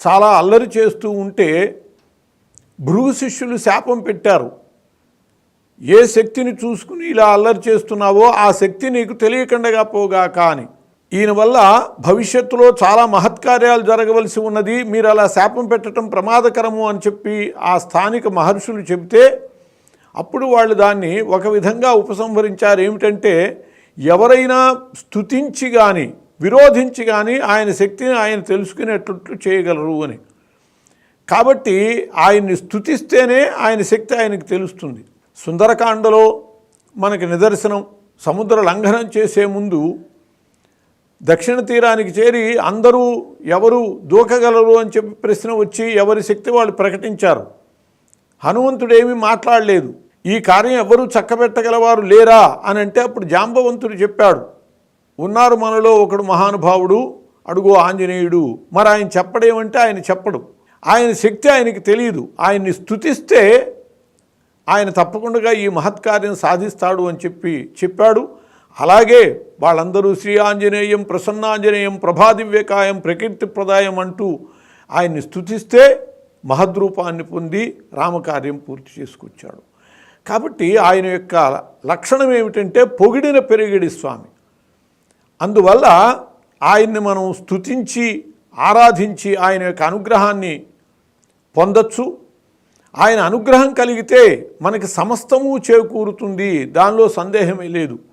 చాలా అల్లరి చేస్తూ ఉంటే భృగు శిష్యులు శాపం పెట్టారు. ఏ శక్తిని చూసుకుని ఇలా అల్లరి చేస్తున్నావో ఆ శక్తి నీకు తెలియకుండా పోగాక అని. ఈయన వల్ల భవిష్యత్తులో చాలా మహత్కార్యాలు జరగవలసి ఉన్నది, మీరు అలా శాపం పెట్టడం ప్రమాదకరము అని చెప్పి ఆ స్థానిక మహర్షులు చెబితే అప్పుడు వాళ్ళు దాన్ని ఒక విధంగా ఉపసంహరించారు. ఏమిటంటే, ఎవరైనా స్తుతించి కానీ విరోధించి కానీ ఆయన శక్తిని ఆయన తెలుసుకునేటట్లు చేయగలరు అని. కాబట్టి ఆయన్ని స్తుతిస్తేనే ఆయన శక్తి ఆయనకు తెలుస్తుంది. సుందరకాండలో మనకి నిదర్శనం, సముద్ర లంఘనం చేసే ముందు దక్షిణ తీరానికి చేరి అందరూ ఎవరు దూకగలరు అని చెప్పి ప్రశ్న వచ్చి ఎవరి శక్తి వాళ్ళు ప్రకటించారు. హనుమంతుడేమీ మాట్లాడలేదు. ఈ కార్యం ఎవరూ చక్కబెట్టగలవారు లేరా అని అంటే అప్పుడు జాంబవంతుడు చెప్పాడు, ఉన్నారు మనలో ఒకడు మహానుభావుడు, అడుగు ఆంజనేయుడు. మరి ఆయన చెప్పడేమంటే ఆయన చెప్పడు, ఆయన శక్తి ఆయనకి తెలియదు. ఆయన్ని స్తుతిస్తే ఆయన తప్పకుండా ఈ మహత్కార్యం సాధిస్తాడు అని చెప్పాడు. అలాగే వాళ్ళందరూ శ్రీ ఆంజనేయం ప్రసన్నాంజనేయం ప్రభాదివ్యకాయం ప్రకీర్తిప్రదాయం అంటూ ఆయన్ని స్తుతిస్తే మహద్రూపాన్ని పొంది రామకార్యం పూర్తి చేసుకొచ్చాడు. కాబట్టి ఆయన యొక్క లక్షణం ఏమిటంటే పొగిడిన పెరిగిడి స్వామి. అందువల్ల ఆయన్ని మనం స్తుతించి ఆరాధించి ఆయన యొక్క అనుగ్రహాన్ని పొందొచ్చు. ఆయన అనుగ్రహం కలిగితే మనకి సమస్తము చేకూరుతుంది, దానిలో సందేహమే లేదు.